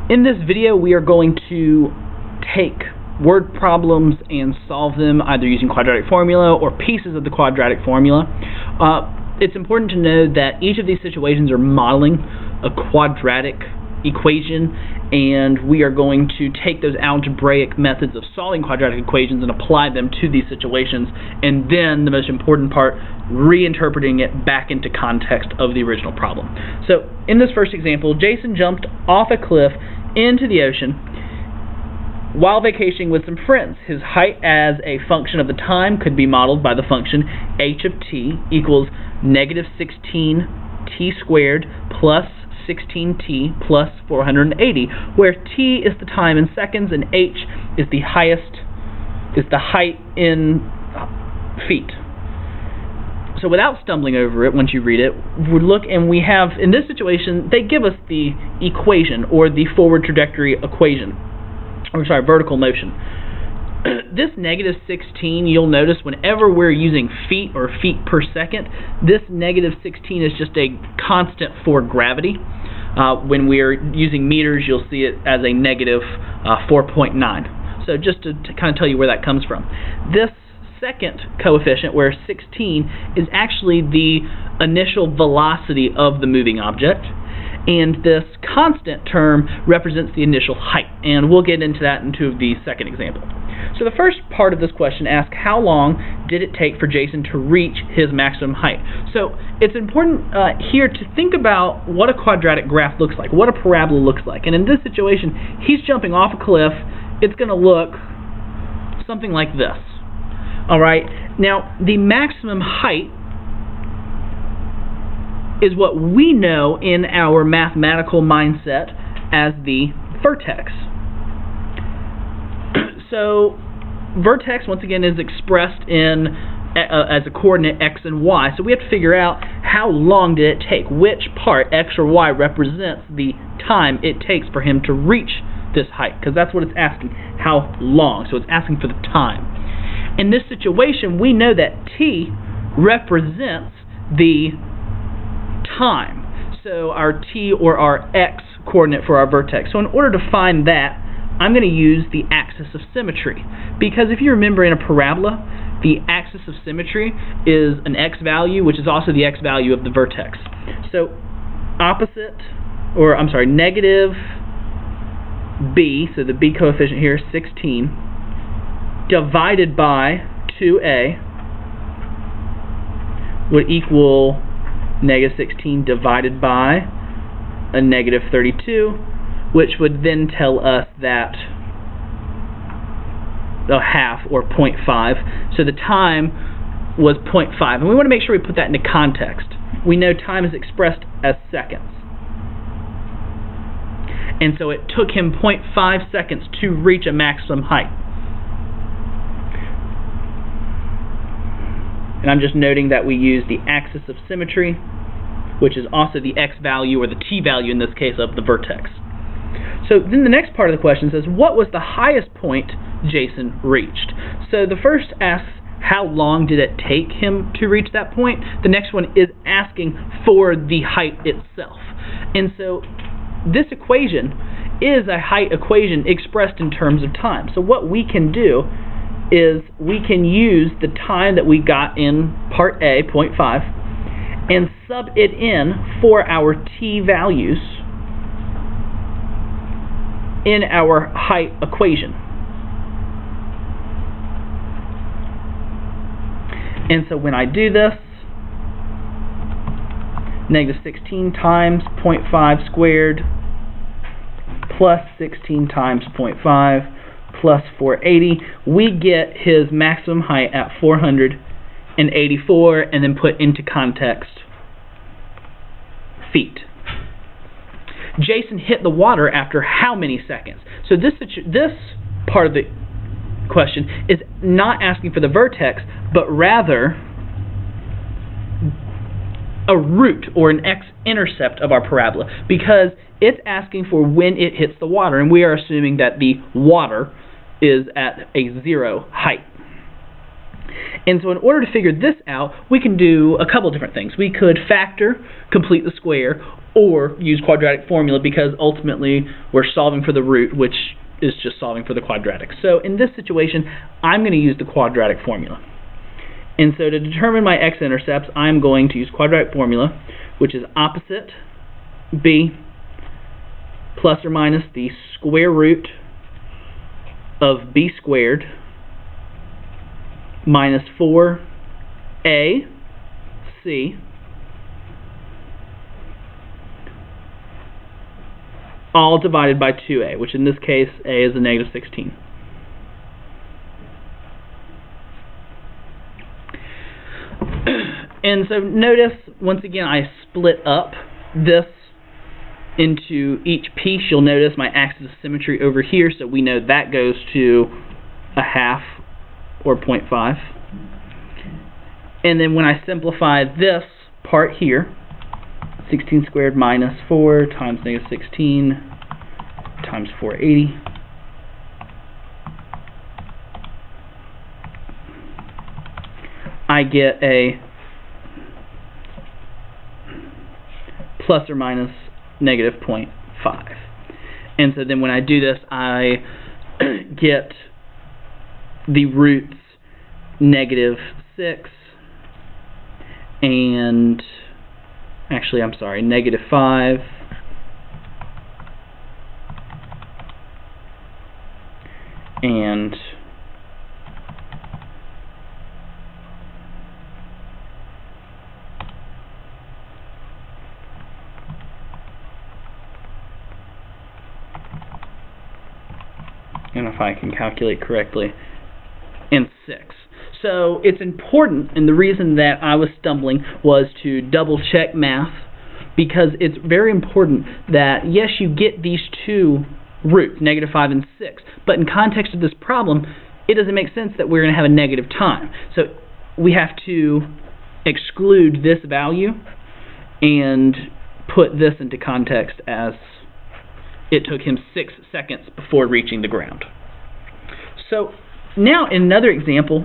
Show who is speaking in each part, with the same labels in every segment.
Speaker 1: In this video, we are going to take word problems and solve them either using quadratic formula or pieces of the quadratic formula. It's important to know that each of these situations are modeling a quadratic equation, and we are going to take those algebraic methods of solving quadratic equations and apply them to these situations, and then the most important part, reinterpreting it back into context of the original problem. So in this first example, Jason jumped off a cliff into the ocean while vacationing with some friends. His height as a function of the time could be modeled by the function h of t equals negative 16t squared plus 16t plus 480, where t is the time in seconds and h is the height in feet. So without stumbling over it, once you read it, we look and we have, in this situation, they give us the equation, or the forward trajectory equation, or sorry, vertical motion. This negative 16, you'll notice whenever we're using feet or feet per second, this negative 16 is just a constant for gravity. When we're using meters, you'll see it as a negative 4.9. So just to kind of tell you where that comes from. This second coefficient, where 16 is actually the initial velocity of the moving object, and this constant term represents the initial height, and we'll get into that into the second example. So the first part of this question asks, how long did it take for Jason to reach his maximum height? So it's important here to think about what a quadratic graph looks like, what a parabola looks like. And in this situation, he's jumping off a cliff. It's going to look something like this. All right. Now, the maximum height is what we know in our mathematical mindset as the vertex. So vertex, once again, is expressed in as a coordinate x and y. So we have to figure out how long did it take, which part, x or y, represents the time it takes for him to reach this height, because that's what it's asking, how long. So it's asking for the time. In this situation, we know that t represents the time. So our t, or our x coordinate for our vertex. So in order to find that, I'm going to use the axis of symmetry, because if you remember in a parabola, the axis of symmetry is an x value, which is also the x value of the vertex. So negative b, so the b coefficient here is 16, divided by 2a would equal negative 16 divided by a negative 32, which would then tell us that a half, or 0.5. So the time was 0.5. And we want to make sure we put that into context. We know time is expressed as seconds. And so it took him 0.5 seconds to reach a maximum height. And I'm just noting that we use the axis of symmetry, which is also the x value, or the t value in this case, of the vertex. So then the next part of the question says, what was the highest point Jason reached? So the first asks, how long did it take him to reach that point? The next one is asking for the height itself. And so this equation is a height equation expressed in terms of time. So what we can do is we can use the time that we got in part A, 0.5, and sub it in for our t values in our height equation. And so when I do this, negative 16 times 0.5 squared plus 16 times 0.5 plus 480, we get his maximum height at 484, and then put into context feet. Jason hit the water after how many seconds? So this part of the question is not asking for the vertex, but rather a root, or an x-intercept of our parabola, because it's asking for when it hits the water, and we are assuming that the water is at a 0 height. And so in order to figure this out, we can do a couple different things. We could factor, complete the square, or use quadratic formula because ultimately we're solving for the root, which is just solving for the quadratic. So in this situation, I'm going to use the quadratic formula. And so to determine my x-intercepts, I'm going to use quadratic formula, which is opposite b plus or minus the square root of b squared minus 4ac all divided by 2a, which in this case a is a negative 16. And so notice, once again, I split up this into each piece. You'll notice my axis of symmetry over here, so we know that goes to a half or 0.5. And then when I simplify this part here, 16 squared minus 4 times negative 16 times 480. I get a plus or minus negative 0.5. And so then when I do this, I get the roots negative 6 and actually, I'm sorry, negative 5 and if I can calculate correctly, and 6. So it's important, and the reason that I was stumbling was to double check math, because it's very important that, yes, you get these two roots, negative 5 and 6, but in context of this problem, it doesn't make sense that we're going to have a negative time. So we have to exclude this value and put this into context as it took him 6 seconds before reaching the ground. So now in another example,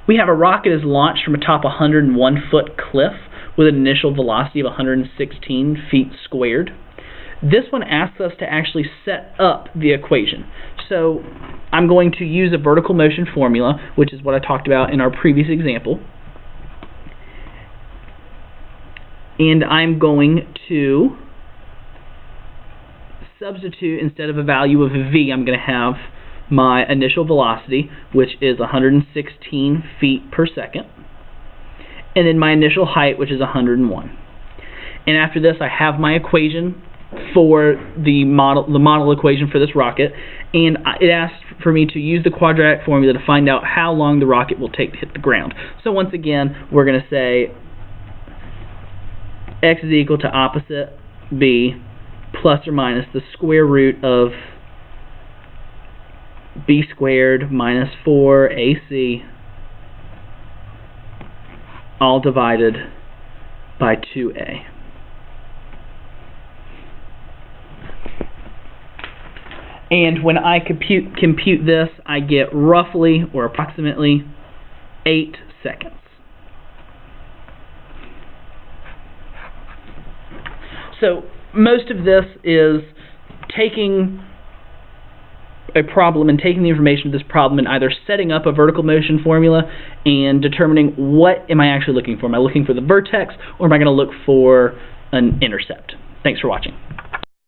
Speaker 1: we have a rocket is launched from atop a 101-foot cliff with an initial velocity of 116 feet squared. This one asks us to actually set up the equation. So I'm going to use a vertical motion formula, which is what I talked about in our previous example. And I'm going to substitute, instead of a value of v, I'm going to have my initial velocity, which is 116 feet per second, and then my initial height, which is 101. And after this, I have my equation for the model equation for this rocket, and it asks for me to use the quadratic formula to find out how long the rocket will take to hit the ground. So once again, we're going to say x is equal to opposite b plus or minus the square root of b squared minus 4ac all divided by 2a. And when I compute this, I get roughly or approximately 8 seconds. So most of this is taking a problem and taking the information of this problem and either setting up a vertical motion formula and determining what am I actually looking for. Am I looking for the vertex, or am I going to look for an intercept? Thanks for watching.